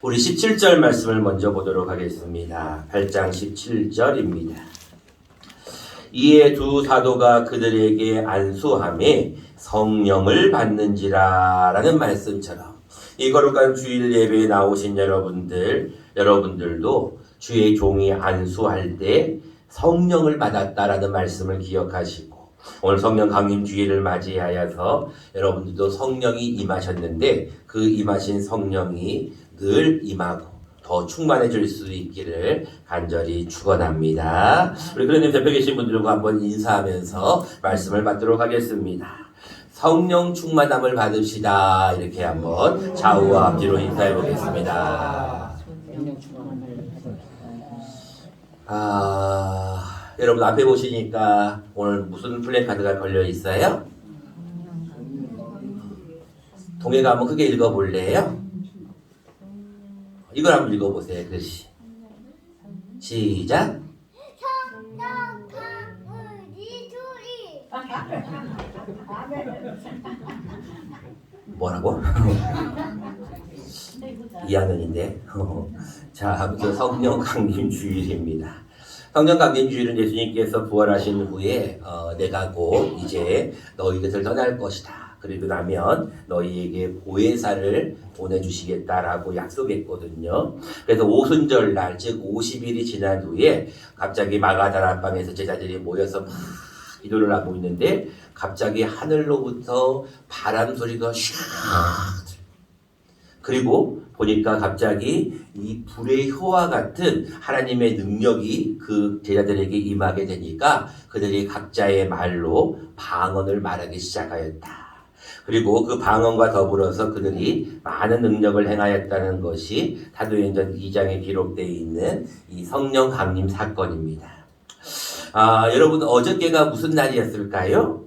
우리 17절 말씀을 먼저 보도록 하겠습니다. 8장 17절입니다. 이에 두 사도가 그들에게 안수하매 성령을 받는지라 라는 말씀처럼 이 거룩한 주일 예배에 나오신 여러분들도 주의 종이 안수할 때 성령을 받았다라는 말씀을 기억하시고 오늘 성령 강림 주일을 맞이하여서 여러분들도 성령이 임하셨는데 그 임하신 성령이 늘 임하고 더 충만해질 수 있기를 간절히 축원합니다. 우리 그러님 옆에 계신 분들과 한번 인사하면서 말씀을 받도록 하겠습니다. 성령 충만함을 받읍시다. 이렇게 한번 좌우와 앞뒤로 인사해 보겠습니다. 여러분 앞에 보시니까 오늘 무슨 플래카드가 걸려 있어요? 동해가 한번 크게 읽어볼래요? 이걸 한번 읽어보세요. 글씨 시작. 성령 강우리 둘이 뭐라고? 2학년인데 자, 아무튼 성령 강림 주일입니다. 성령 강림 주일은 예수님께서 부활하신 후에 내가 곧 이제 너희 곁을 떠날 것이다. 그리고 나면 너희에게 보혜사를 보내주시겠다라고 약속했거든요. 그래서 오순절날 즉 50일이 지난 후에 갑자기 마가다락방에서 제자들이 모여서 막 기도를 하고 있는데 갑자기 하늘로부터 바람 소리가 슉 그리고 보니까 갑자기 이 불의 효와 같은 하나님의 능력이 그 제자들에게 임하게 되니까 그들이 각자의 말로 방언을 말하기 시작하였다. 그리고 그 방언과 더불어서 그들이 많은 능력을 행하였다는 것이 사도행전 2장에 기록되어 있는 이 성령 강림 사건입니다. 여러분 어저께가 무슨 날이었을까요?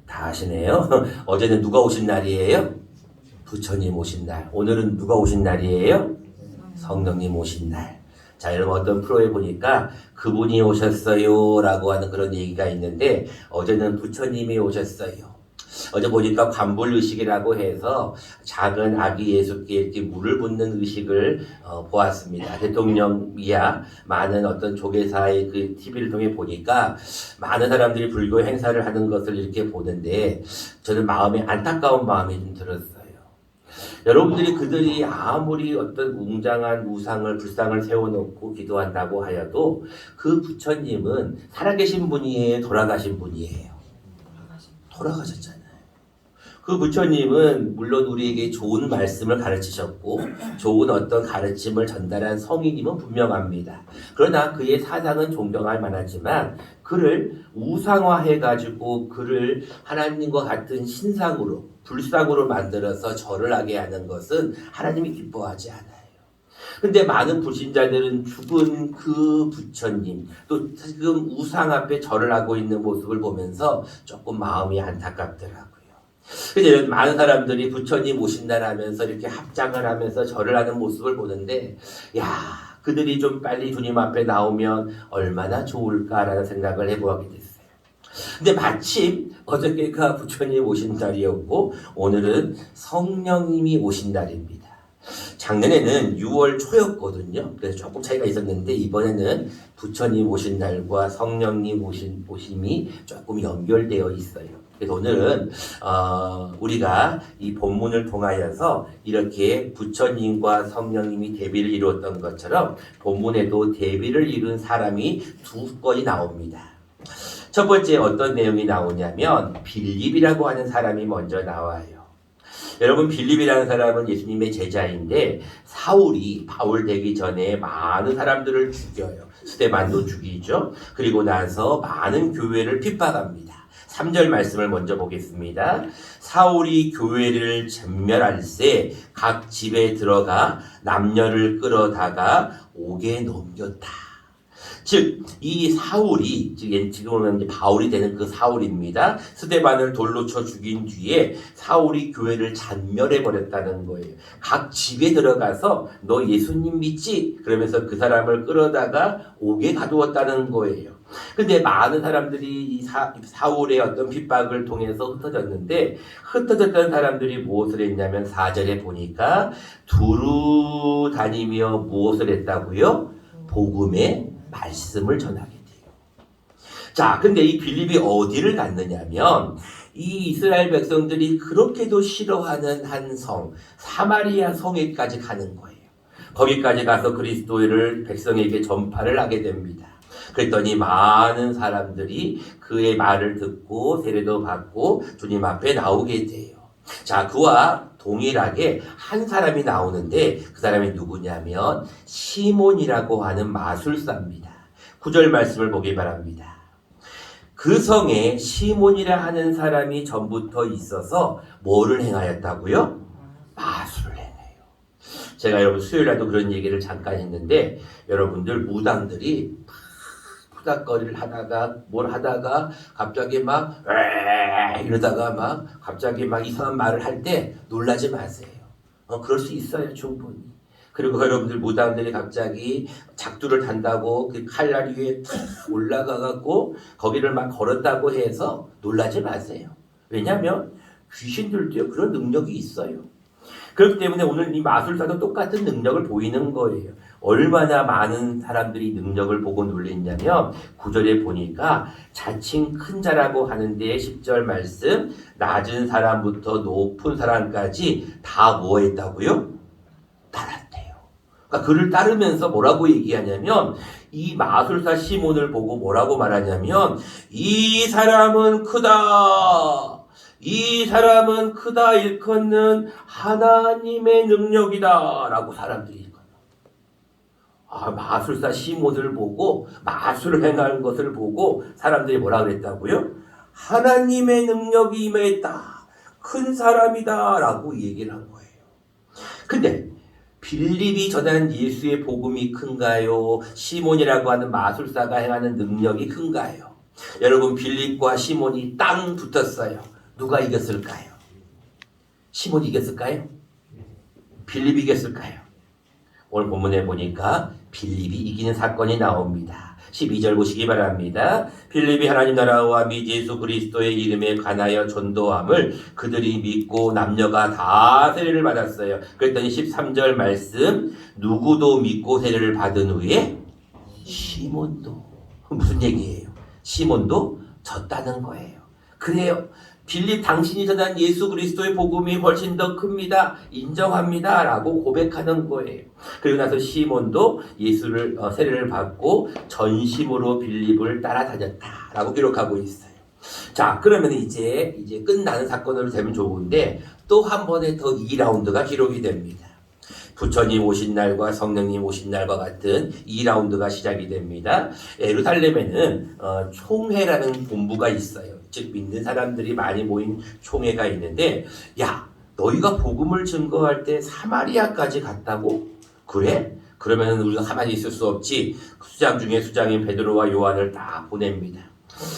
다 아시네요. 어제는 누가 오신 날이에요? 부처님 오신 날. 오늘은 누가 오신 날이에요? 성령님 오신 날. 자, 여러분 어떤 프로에 보니까 그분이 오셨어요 라고 하는 그런 얘기가 있는데 어제는 부처님이 오셨어요. 어제 보니까 관불의식이라고 해서 작은 아기 예수께 이렇게 물을 붓는 의식을 보았습니다. 대통령이야 많은 어떤 조계사의 그 TV를 통해 보니까 많은 사람들이 불교 행사를 하는 것을 이렇게 보는데 저는 마음에 안타까운 마음이 좀 들었어요. 여러분들이 그들이 아무리 어떤 웅장한 우상을 불상을 세워놓고 기도한다고 하여도 그 부처님은 살아계신 분이에요? 돌아가신 분이에요? 돌아가셨잖아요. 그 부처님은 물론 우리에게 좋은 말씀을 가르치셨고 좋은 어떤 가르침을 전달한 성인임은 분명합니다. 그러나 그의 사상은 존경할 만하지만 그를 우상화해가지고 그를 하나님과 같은 신상으로 불상으로 만들어서 절을 하게 하는 것은 하나님이 기뻐하지 않아요. 근데 많은 불신자들은 죽은 그 부처님 또 지금 우상 앞에 절을 하고 있는 모습을 보면서 조금 마음이 안타깝더라고요. 근데 많은 사람들이 부처님 오신다 하면서 이렇게 합장을 하면서 절을 하는 모습을 보는데 그들이 좀 빨리 주님 앞에 나오면 얼마나 좋을까라는 생각을 해보게 됐어요. 근데 마침 어저께가 부처님 오신 날이었고 오늘은 성령님이 오신 날입니다. 작년에는 6월 초였거든요. 그래서 조금 차이가 있었는데 이번에는 부처님 오신 날과 성령님 오심이 조금 연결되어 있어요. 그래서 오늘은 우리가 이 본문을 통하여서 이렇게 부처님과 성령님이 대비를 이루었던 것처럼 본문에도 대비를 이룬 사람이 두 건이 나옵니다. 첫 번째 어떤 내용이 나오냐면 빌립이라고 하는 사람이 먼저 나와요. 여러분 빌립이라는 사람은 예수님의 제자인데 사울이 바울 되기 전에 많은 사람들을 죽여요. 스데반도 죽이죠. 그리고 나서 많은 교회를 핍박합니다. 3절 말씀을 먼저 보겠습니다. 사울이 교회를 전멸할새 각 집에 들어가 남녀를 끌어다가 옥에 넘겼다. 즉, 이 사울이, 지금은 이제 바울이 되는 그 사울입니다. 스데반을 돌로 쳐 죽인 뒤에 사울이 교회를 잔멸해버렸다는 거예요. 각 집에 들어가서 너 예수님 믿지? 그러면서 그 사람을 끌어다가 옥에 가두었다는 거예요. 근데 많은 사람들이 이 사울의 어떤 핍박을 통해서 흩어졌는데 흩어졌던 사람들이 무엇을 했냐면 4절에 보니까 두루 다니며 무엇을 했다고요? 복음의 말씀을 전하게 돼요. 자, 근데 이 빌립이 어디를 갔느냐면 이 이스라엘 백성들이 그렇게도 싫어하는 한 성, 사마리아 성에까지 가는 거예요. 거기까지 가서 그리스도를 백성에게 전파를 하게 됩니다. 그랬더니 많은 사람들이 그의 말을 듣고 세례도 받고 주님 앞에 나오게 돼요. 자, 그와 동일하게 한 사람이 나오는데 그 사람이 누구냐면 시몬이라고 하는 마술사입니다. 9절 말씀을 보기 바랍니다. 그 성에 시몬이라 하는 사람이 전부터 있어서 뭐를 행하였다고요? 마술을 행해요. 제가 여러분 수요일날도 그런 얘기를 잠깐 했는데 여러분들 무당들이 푸닥거리를 하다가 뭘 하다가 갑자기 막 이러다가 막 갑자기 막 이상한 말을 할 때 놀라지 마세요. 그럴 수 있어요, 충분히. 그리고 여러분들 무당들이 갑자기 작두를 단다고 그 칼날 위에 탁 올라가갖고 거기를 막 걸었다고 해서 놀라지 마세요. 왜냐하면 귀신들도요 그런 능력이 있어요. 그렇기 때문에 오늘 이 마술사도 똑같은 능력을 보이는 거예요. 얼마나 많은 사람들이 능력을 보고 놀랬냐면 9절에 보니까 자칭 큰 자라고 하는데 10절 말씀 낮은 사람부터 높은 사람까지 다 뭐 했다고요? 따랐대요. 그러니까 그를 따르면서 뭐라고 얘기하냐면 이 마술사 시몬을 보고 뭐라고 말하냐면 이 사람은 크다. 이 사람은 크다 일컫는 하나님의 능력이다 라고 사람들이 일컫는 마술사 시몬을 보고 마술을 행하는 것을 보고 사람들이 뭐라 그랬다고요? 하나님의 능력이 임했다. 큰 사람이다 라고 얘기를 한 거예요. 근데 빌립이 전한 예수의 복음이 큰가요? 시몬이라고 하는 마술사가 행하는 능력이 큰가요? 여러분 빌립과 시몬이 땅 붙었어요. 누가 이겼을까요? 시몬이 이겼을까요? 빌립이 이겼을까요? 오늘 본문에 보니까 빌립이 이기는 사건이 나옵니다. 12절 보시기 바랍니다. 빌립이 하나님 나라와 및 예수 그리스도의 이름에 관하여 전도함을 그들이 믿고 남녀가 다 세례를 받았어요. 그랬더니 13절 말씀 누구도 믿고 세례를 받은 후에 시몬도 무슨 얘기예요? 시몬도 졌다는 거예요. 그래요. 빌립 당신이 전한 예수 그리스도의 복음이 훨씬 더 큽니다. 인정합니다. 라고 고백하는 거예요. 그리고 나서 시몬도 예수를 세례를 받고 전심으로 빌립을 따라다녔다. 라고 기록하고 있어요. 자, 그러면 이제 끝나는 사건으로 되면 좋은데 또 한 번에 더 2라운드가 기록이 됩니다. 부처님 오신 날과 성령님 오신 날과 같은 2라운드가 시작이 됩니다. 예루살렘에는 총회라는 본부가 있어요. 즉 믿는 사람들이 많이 모인 총회가 있는데 야 너희가 복음을 증거할 때 사마리아까지 갔다고? 그래? 그러면 우리가 가만히 있을 수 없지. 수장 중에 수장인 베드로와 요한을 다 보냅니다.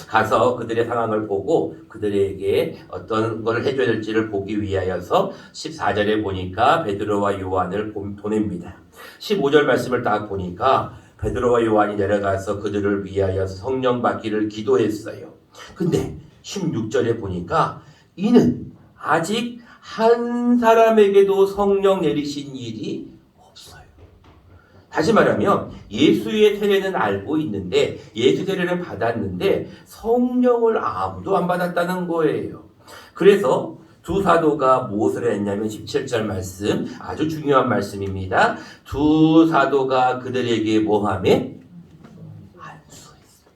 가서 그들의 상황을 보고 그들에게 어떤 걸 해줘야 될지를 보기 위하여서 14절에 보니까 베드로와 요한을 보냅니다. 15절 말씀을 딱 보니까 베드로와 요한이 내려가서 그들을 위하여서 성령 받기를 기도했어요. 근데 16절에 보니까 이는 아직 한 사람에게도 성령 내리신 일이 없어요. 다시 말하면 예수의 세례는 알고 있는데 예수 세례를 받았는데 성령을 아무도 안 받았다는 거예요. 그래서 두 사도가 무엇을 했냐면 17절 말씀 아주 중요한 말씀입니다. 두 사도가 그들에게 뭐하매? 안수했어요.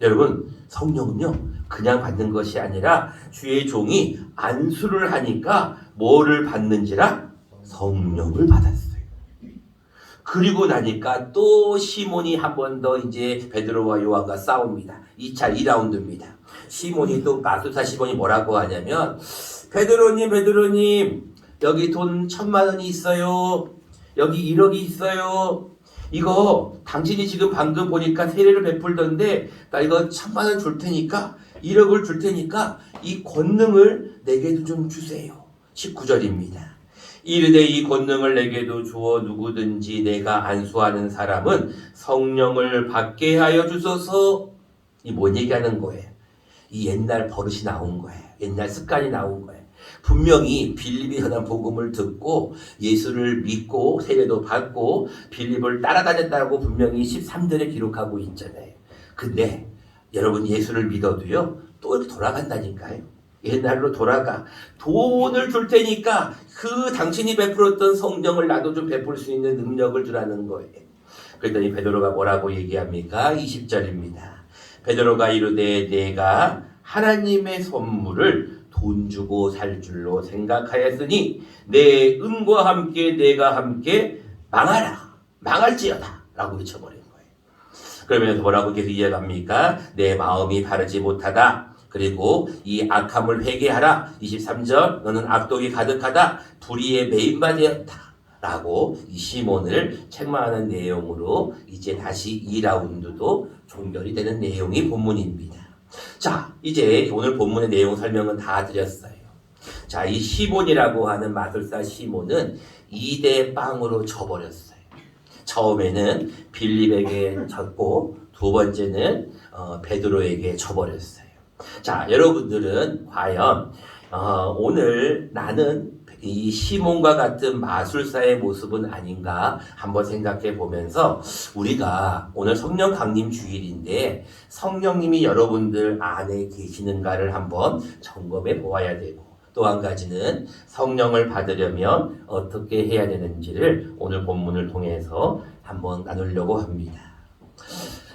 여러분 성령은요 그냥 받는 것이 아니라 주의 종이 안수를 하니까 뭐를 받는지라? 성령을 받았어요. 그리고 나니까 또 시몬이 한 번 더 이제 베드로와 요한과 싸웁니다. 2차 2라운드입니다. 시몬이 또 마술사 시몬이 뭐라고 하냐면 베드로님 여기 돈 1,000,000원이 있어요. 여기 1억이 있어요. 이거 당신이 지금 방금 보니까 세례를 베풀던데 나 이거 1,000,000원 줄 테니까 1억을 줄 테니까 이 권능을 내게도 좀 주세요. 19절입니다. 이르되 이 권능을 내게도 주어 누구든지 내가 안수하는 사람은 성령을 받게 하여 주소서. 이 뭔 얘기하는 거예요? 이 옛날 버릇이 나온 거예요. 옛날 습관이 나온 거예요. 분명히 빌립이 전한 복음을 듣고 예수를 믿고 세례도 받고 빌립을 따라다녔다고 분명히 13절에 기록하고 있잖아요. 근데 여러분 예수를 믿어도요 또 이렇게 돌아간다니까요. 옛날로 돌아가. 돈을 줄 테니까 그 당신이 베풀었던 성령을 나도 좀 베풀 수 있는 능력을 주라는 거예요. 그랬더니 베드로가 뭐라고 얘기합니까? 20절입니다. 베드로가 이르되 내가 하나님의 선물을 돈 주고 살 줄로 생각하였으니 내 은과 함께 내가 함께 망하라. 망할지어다. 라고 외쳐버린 거예요. 그러면서 뭐라고 계속 이해갑니까? 내 마음이 바르지 못하다. 그리고 이 악함을 회개하라. 23절 너는 악독이 가득하다. 불의에 매인바 되었다. 라고 이 시몬을 책망하는 내용으로 이제 다시 2라운드도 종결이 되는 내용이 본문입니다. 자, 이제 오늘 본문의 내용 설명은 다 드렸어요. 자, 이 시몬이라고 하는 마술사 시몬은 2대 빵으로 져버렸어요. 처음에는 빌립에게 졌고 두 번째는 베드로에게 져버렸어요. 자, 여러분들은 과연 오늘 나는 이 시몬과 같은 마술사의 모습은 아닌가 한번 생각해 보면서 우리가 오늘 성령 강림 주일인데 성령님이 여러분들 안에 계시는가를 한번 점검해 보아야 되고 또 한 가지는 성령을 받으려면 어떻게 해야 되는지를 오늘 본문을 통해서 한번 나누려고 합니다.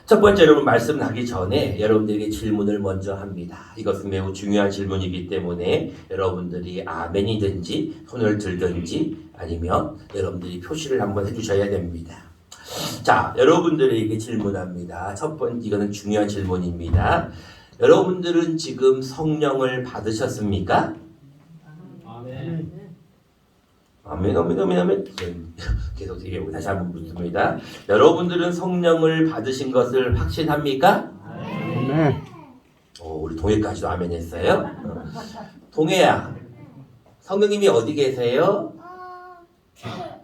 첫 번째 여러분 말씀하기 전에 여러분들에게 질문을 먼저 합니다. 이것은 매우 중요한 질문이기 때문에 여러분들이 아멘이든지 손을 들든지 아니면 여러분들이 표시를 한번 해주셔야 됩니다. 자, 여러분들에게 질문합니다. 첫 번째 이거는 중요한 질문입니다. 여러분들은 지금 성령을 받으셨습니까? 아멘. 아멘. 계속 얘기하고 다시 한번 묻습니다. 여러분들은 성령을 받으신 것을 확신합니까? 네. 우리 동해까지도 아멘 했어요. 동해야, 성령님이 어디 계세요? 있어요.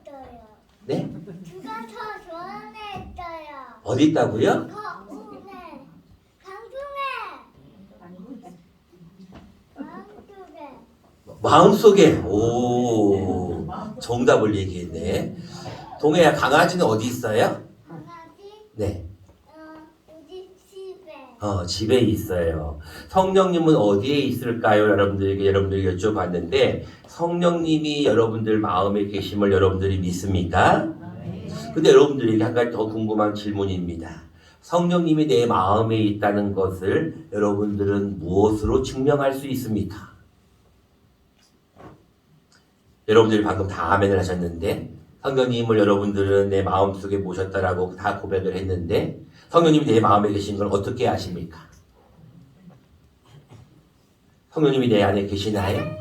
네? 누가 더 좋아하는 있어요. 어디 있다고요? 거울에 강중에 마음속에. 오, 정답을 얘기했네. 동해야, 강아지는 어디 있어요? 강아지 네. 우리 집에 집에 있어요. 성령님은 어디에 있을까요? 여러분들이 여쭤봤는데 성령님이 여러분들 마음에 계심을 여러분들이 믿습니까? 근데 여러분들에게 한 가지 더 궁금한 질문입니다. 성령님이 내 마음에 있다는 것을 여러분들은 무엇으로 증명할 수 있습니까? 여러분들이 방금 다 아멘을 하셨는데 성령님을 여러분들은 내 마음속에 모셨다라고 다 고백을 했는데 성령님이 내 마음에 계신 걸 어떻게 아십니까? 성령님이 내 안에 계시나요?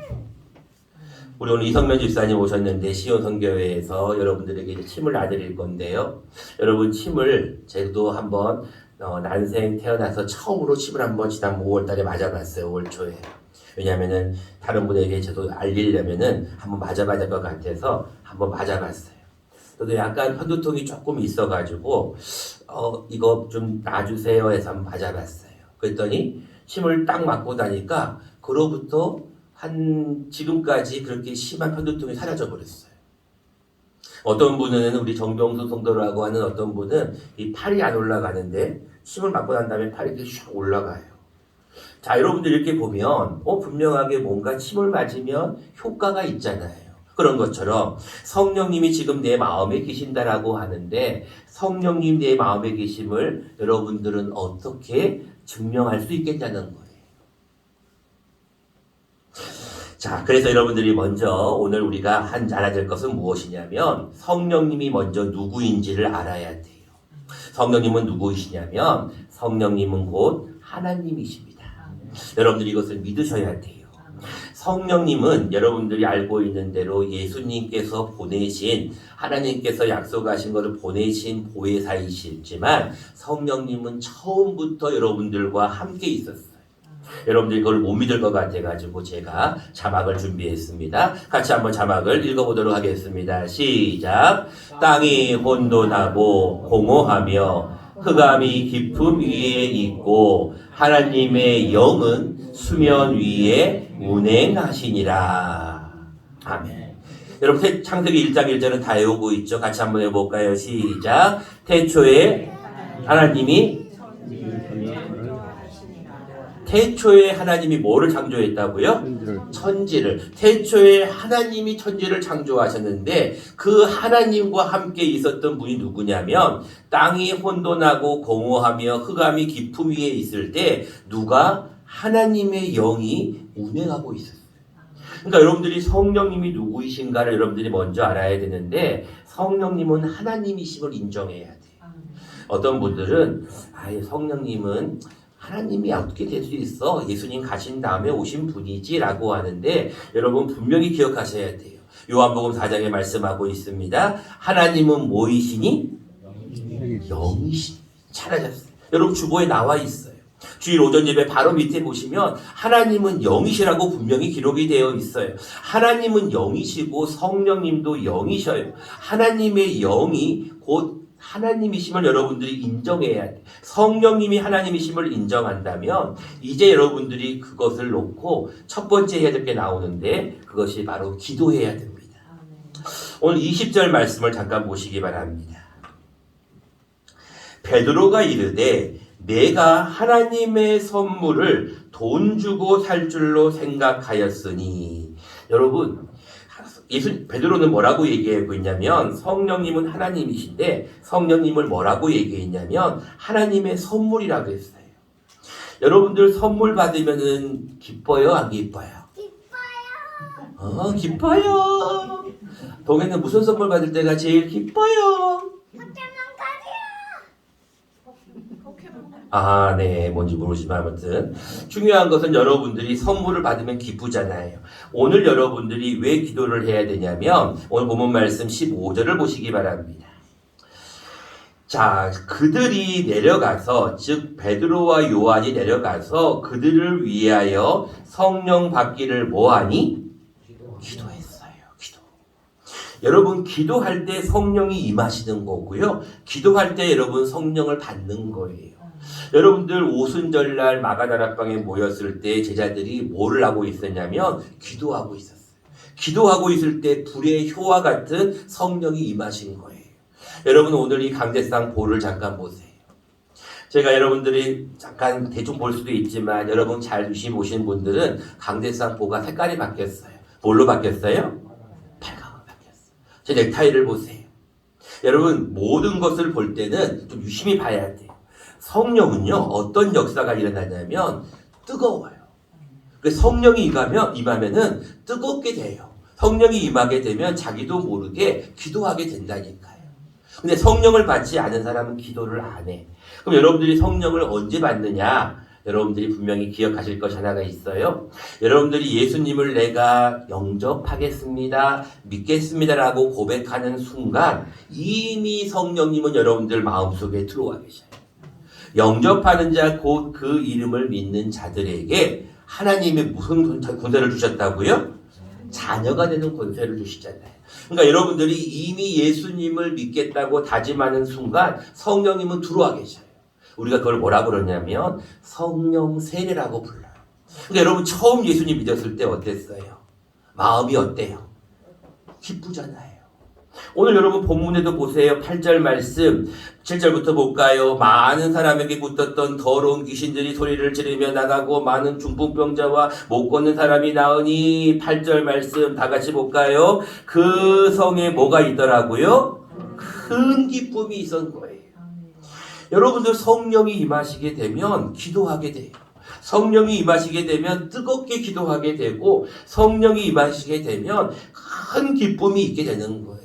우리 오늘 이성면 집사님 오셨는데 시온 선교회에서 여러분들에게 이제 침을 놔드릴 건데요. 여러분 침을 저도 한번 난생 태어나서 처음으로 침을 한번 지난 5월 달에 맞아봤어요. 5월 초에. 왜냐하면은 다른 분에게 저도 알리려면은 한번 맞아봐야 될 것 같아서 한번 맞아봤어요. 저도 약간 편두통이 조금 있어가지고 이거 좀 놔주세요 해서 한번 맞아봤어요. 그랬더니 침을 딱 맞고 나니까 그로부터 한 지금까지 그렇게 심한 편두통이 사라져 버렸어요. 어떤 분은 우리 정병수 성도라고 하는 어떤 분은 이 팔이 안 올라가는데 침을 맞고 난 다음에 팔이 이렇게 슉 올라가요. 자, 여러분들 이렇게 보면 분명하게 뭔가 침을 맞으면 효과가 있잖아요. 그런 것처럼 성령님이 지금 내 마음에 계신다라고 하는데 성령님 내 마음에 계심을 여러분들은 어떻게 증명할 수 있겠냐는 거예요. 자, 그래서 여러분들이 먼저 오늘 우리가 알아야 될 것은 무엇이냐면 성령님이 먼저 누구인지를 알아야 돼요. 성령님은 누구이시냐면 성령님은 곧 하나님이십니다. 여러분들이 이것을 믿으셔야 돼요. 성령님은 여러분들이 알고 있는 대로 예수님께서 보내신 하나님께서 약속하신 것을 보내신 보혜사이시지만 성령님은 처음부터 여러분들과 함께 있었어요. 여러분들이 그걸 못 믿을 것 같아가지고 제가 자막을 준비했습니다. 같이 한번 자막을 읽어보도록 하겠습니다. 시작. 땅이 혼돈하고 공허하며 흑암이 깊음 위에 있고 하나님의 영은 수면 위에 운행하시니라. 아멘. 여러분 창세기 1장 1절은 다 외우고 있죠? 같이 한번 해볼까요? 시작. 태초에 하나님이 태초에 하나님이 뭐를 창조했다고요? 천지를. 태초에 하나님이 천지를 창조하셨는데 그 하나님과 함께 있었던 분이 누구냐면 땅이 혼돈하고 공허하며 흑암이 깊음 위에 있을 때 누가 하나님의 영이 운행하고 있었어요. 그러니까 여러분들이 성령님이 누구이신가를 여러분들이 먼저 알아야 되는데 성령님은 하나님이심을 인정해야 돼요. 어떤 분들은 성령님은 하나님이 어떻게 될 수 있어? 예수님 가신 다음에 오신 분이지 라고 하는데 여러분 분명히 기억하셔야 돼요. 요한복음 4장에 말씀하고 있습니다. 하나님은 뭐이시니? 영이시니. 잘하셨어요. 여러분 주보에 나와 있어요. 주일 오전 예배 바로 밑에 보시면 하나님은 영이시라고 분명히 기록이 되어 있어요. 하나님은 영이시고 성령님도 영이셔요. 하나님의 영이 곧 하나님이심을 여러분들이 인정해야 돼. 성령님이 하나님이심을 인정한다면 이제 여러분들이 그것을 놓고 첫 번째 해야 될 게 나오는데 그것이 바로 기도해야 됩니다. 오늘 20절 말씀을 잠깐 보시기 바랍니다. 베드로가 이르되 내가 하나님의 선물을 돈 주고 살 줄로 생각하였으니. 여러분 베드로는 뭐라고 얘기하고 있냐면 성령님은 하나님이신데 성령님을 뭐라고 얘기했냐면 하나님의 선물이라고 했어요. 여러분들 선물 받으면은 기뻐요, 안 기뻐요? 기뻐요. 기뻐요. 동해는 무슨 선물 받을 때가 제일 기뻐요? 네. 뭔지 모르지만 아무튼 중요한 것은 여러분들이 선물을 받으면 기쁘잖아요. 오늘 여러분들이 왜 기도를 해야 되냐면 오늘 본문 말씀 15절을 보시기 바랍니다. 자, 그들이 내려가서 즉 베드로와 요한이 내려가서 그들을 위하여 성령 받기를 뭐하니? 기도했어요. 기도. 여러분 기도할 때 성령이 임하시는 거고요. 기도할 때 여러분 성령을 받는 거예요. 여러분들 오순절날 마가다락방에 모였을 때 제자들이 뭐를 하고 있었냐면 기도하고 있었어요. 기도하고 있을 때 불의 효와 같은 성령이 임하신 거예요. 여러분 오늘 이 강대상 보를 잠깐 보세요. 제가 여러분들이 잠깐 대충 볼 수도 있지만 여러분 잘 유심 보신 분들은 강대상 보가 색깔이 바뀌었어요. 뭘로 바뀌었어요? 빨강으로 바뀌었어요. 제 넥타이를 보세요. 여러분 모든 것을 볼 때는 좀 유심히 봐야 돼요. 성령은요 어떤 역사가 일어나냐면 뜨거워요. 성령이 임하면은 뜨겁게 돼요. 성령이 임하게 되면 자기도 모르게 기도하게 된다니까요. 근데 성령을 받지 않은 사람은 기도를 안 해. 그럼 여러분들이 성령을 언제 받느냐? 여러분들이 분명히 기억하실 것이 하나가 있어요. 여러분들이 예수님을 내가 영접하겠습니다, 믿겠습니다라고 고백하는 순간 이미 성령님은 여러분들 마음속에 들어와 계셔요. 영접하는 자 곧 그 이름을 믿는 자들에게 하나님이 무슨 권세를 주셨다고요? 자녀가 되는 권세를 주시잖아요. 그러니까 여러분들이 이미 예수님을 믿겠다고 다짐하는 순간 성령님은 들어와 계셔요. 우리가 그걸 뭐라고 그러냐면 성령 세례라고 불러요. 그러니까 여러분 처음 예수님 믿었을 때 어땠어요? 마음이 어때요? 기쁘잖아요. 오늘 여러분 본문에도 보세요. 8절 말씀 7절부터 볼까요? 많은 사람에게 붙었던 더러운 귀신들이 소리를 지르며 나가고 많은 중풍병자와 못 걷는 사람이 나으니 8절 말씀 다 같이 볼까요? 그 성에 뭐가 있더라고요? 큰 기쁨이 있었던 거예요. 여러분들 성령이 임하시게 되면 기도하게 돼요. 성령이 임하시게 되면 뜨겁게 기도하게 되고 성령이 임하시게 되면 큰 기쁨이 있게 되는 거예요.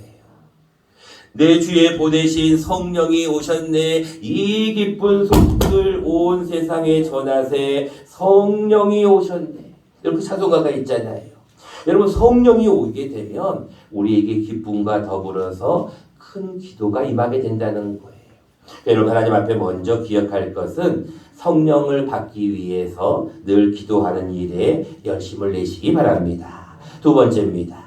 내 주에 보내신 성령이 오셨네. 이 기쁜 소식을 온 세상에 전하세. 성령이 오셨네. 이렇게 찬송가가 있잖아요. 여러분 성령이 오게 되면 우리에게 기쁨과 더불어서 큰 기도가 임하게 된다는 거예요. 여러분 하나님 앞에 먼저 기억할 것은 성령을 받기 위해서 늘 기도하는 일에 열심을 내시기 바랍니다. 두 번째입니다.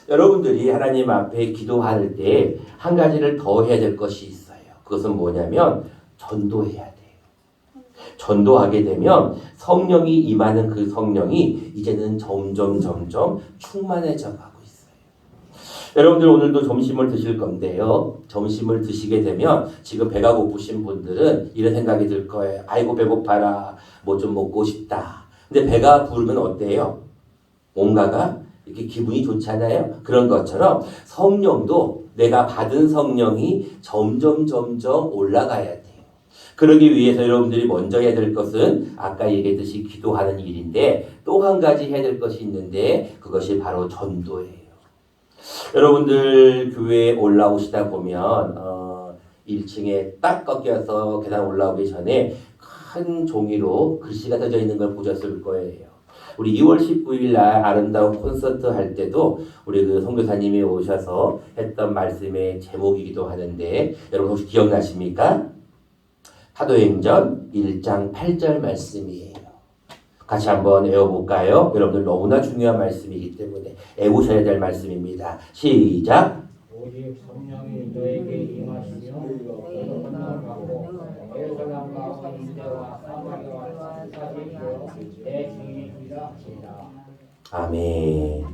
여러분들이 하나님 앞에 기도할 때 한 가지를 더 해야 될 것이 있어요. 그것은 뭐냐면 전도해야 돼요. 전도하게 되면 성령이 임하는 그 성령이 이제는 점점 충만해져 가고 있어요. 여러분들 오늘도 점심을 드실 건데요. 점심을 드시게 되면 지금 배가 고프신 분들은 이런 생각이 들 거예요. 아이고 배고파라. 뭐 좀 먹고 싶다. 근데 배가 부르면 어때요? 뭔가가 이렇게 기분이 좋잖아요. 그런 것처럼 성령도 내가 받은 성령이 점점 올라가야 돼요. 그러기 위해서 여러분들이 먼저 해야 될 것은 아까 얘기했듯이 기도하는 일인데 또 한 가지 해야 될 것이 있는데 그것이 바로 전도예요. 여러분들 교회에 올라오시다 보면 1층에 딱 꺾여서 계단 올라오기 전에 큰 종이로 글씨가 써져 있는 걸 보셨을 거예요. 우리 2월 19일 날 아름다운 콘서트 할 때도 우리 그 선교사님이 오셔서 했던 말씀의 제목이기도 하는데 여러분 혹시 기억나십니까? 사도행전 1장 8절 말씀이에요. 같이 한번 외워볼까요? 여러분들 너무나 중요한 말씀이기 때문에 외우셔야 될 말씀입니다. 시작! 오직 성령이 너에게 임하시며 너는 만나고 예루살렘과 유대와 사마리아와 끝까지 내 증인이라 하시라. 아멘.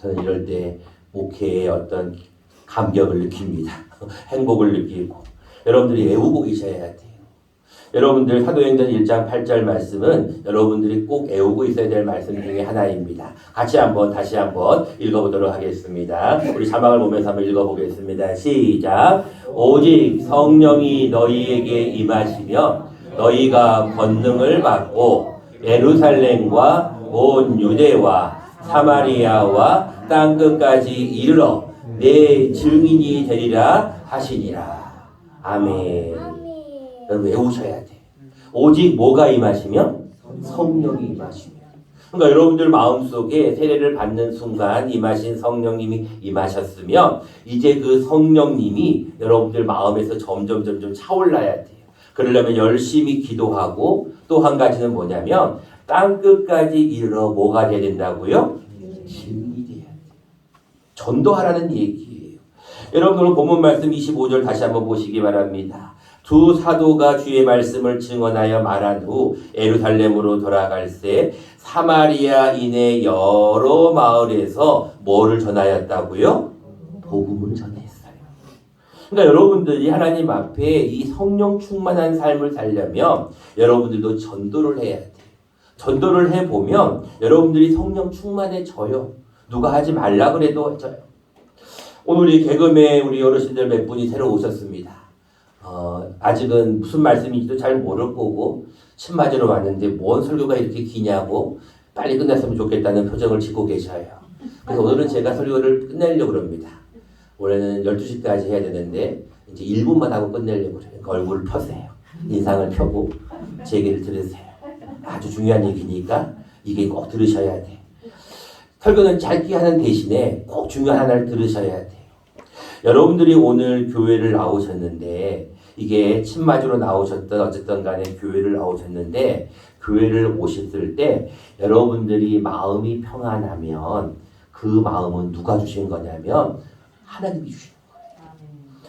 저는 이럴 때 목회의 어떤 감격을 느낍니다. 행복을 느끼고 여러분들이 외우고 계셔야 돼요. 여러분들 사도행전 1장 8절 말씀은 여러분들이 꼭 외우고 있어야 될 말씀 중에 하나입니다. 같이 다시 한번 읽어보도록 하겠습니다. 우리 자막을 보면서 한번 읽어보겠습니다. 시작! 오직 성령이 너희에게 임하시며 너희가 권능을 받고 예루살렘과 온 유대와 사마리아와 땅끝까지 이르러 내 증인이 되리라 하시니라. 아멘. 여러분 외우셔야 돼. 오직 뭐가 임하시면? 성령이 임하시면. 그러니까 여러분들 마음속에 세례를 받는 순간 임하신 성령님이 임하셨으면 이제 그 성령님이 여러분들 마음에서 점점 차올라야 돼요. 그러려면 열심히 기도하고 또 한 가지는 뭐냐면 땅끝까지 이르러 뭐가 돼야 된다고요? 증인이 돼야 돼요. 전도하라는 얘기예요. 여러분들 본문 말씀 25절 다시 한번 보시기 바랍니다. 두 사도가 주의 말씀을 증언하여 말한 후 예루살렘으로 돌아갈새 사마리아인의 여러 마을에서 뭐를 전하였다고요? 복음을 전했어요. 그러니까 여러분들이 하나님 앞에 이 성령 충만한 삶을 살려면 여러분들도 전도를 해야 돼요. 전도를 해보면 여러분들이 성령 충만해져요. 누가 하지 말라 그래도 해져요. 오늘 이 개그맨 우리 어르신들 몇 분이 새로 오셨습니다. 아직은 무슨 말씀인지도 잘 모를 거고 침 맞으러 왔는데 뭔 설교가 이렇게 기냐고 빨리 끝났으면 좋겠다는 표정을 짓고 계셔요. 그래서 오늘은 제가 설교를 끝내려고 그럽니다. 원래는 12시까지 해야 되는데 이제 1분만 하고 끝내려고 그래요. 그러니까 얼굴을 펴세요. 인상을 펴고 제 얘기를 들으세요. 아주 중요한 얘기니까 이게 꼭 들으셔야 돼요. 설교는 짧게 하는 대신에 꼭 중요한 하나를 들으셔야 돼요. 여러분들이 오늘 교회를 나오셨는데 이게 침 맞으러 나오셨던 어쨌든 간에 교회를 나오셨는데 교회를 오셨을 때 여러분들이 마음이 평안하면 그 마음은 누가 주신 거냐면 하나님이 주신 거예요.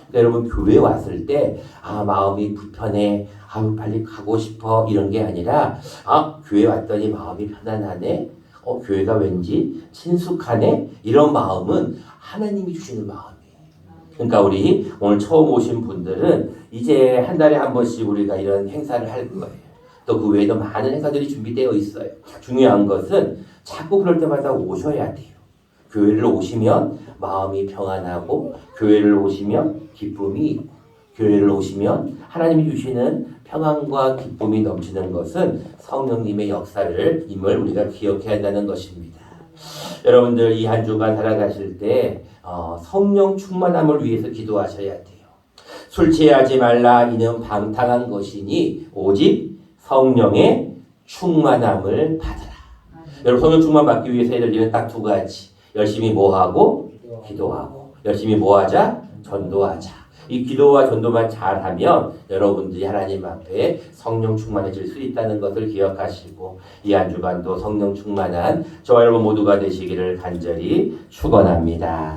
그러니까 여러분 교회 왔을 때 마음이 불편해 빨리 가고 싶어 이런 게 아니라 교회 왔더니 마음이 편안하네 교회가 왠지 친숙하네 이런 마음은 하나님이 주시는 마음이에요. 그러니까 우리 오늘 처음 오신 분들은 이제 한 달에 한 번씩 우리가 이런 행사를 할 거예요. 또 그 외에도 많은 행사들이 준비되어 있어요. 중요한 것은 자꾸 그럴 때마다 오셔야 돼요. 교회를 오시면 마음이 평안하고 교회를 오시면 기쁨이 있고 교회를 오시면 하나님이 주시는 평안과 기쁨이 넘치는 것은 성령님의 역사임을 우리가 기억해야 한다는 것입니다. 여러분들 이 한 주간 살아가실 때 성령 충만함을 위해서 기도하셔야 돼요. 술 취하지 말라 이는 방탕한 것이니 오직 성령의 충만함을 받으라. 여러분 성령 충만 받기 위해서 해야 될 일은 딱 두 가지. 열심히 뭐하고? 기도하고. 열심히 뭐하자? 전도하자. 이 기도와 전도만 잘하면 여러분들이 하나님 앞에 성령 충만해질 수 있다는 것을 기억하시고 이 한 주간도 성령 충만한 저와 여러분 모두가 되시기를 간절히 축원합니다.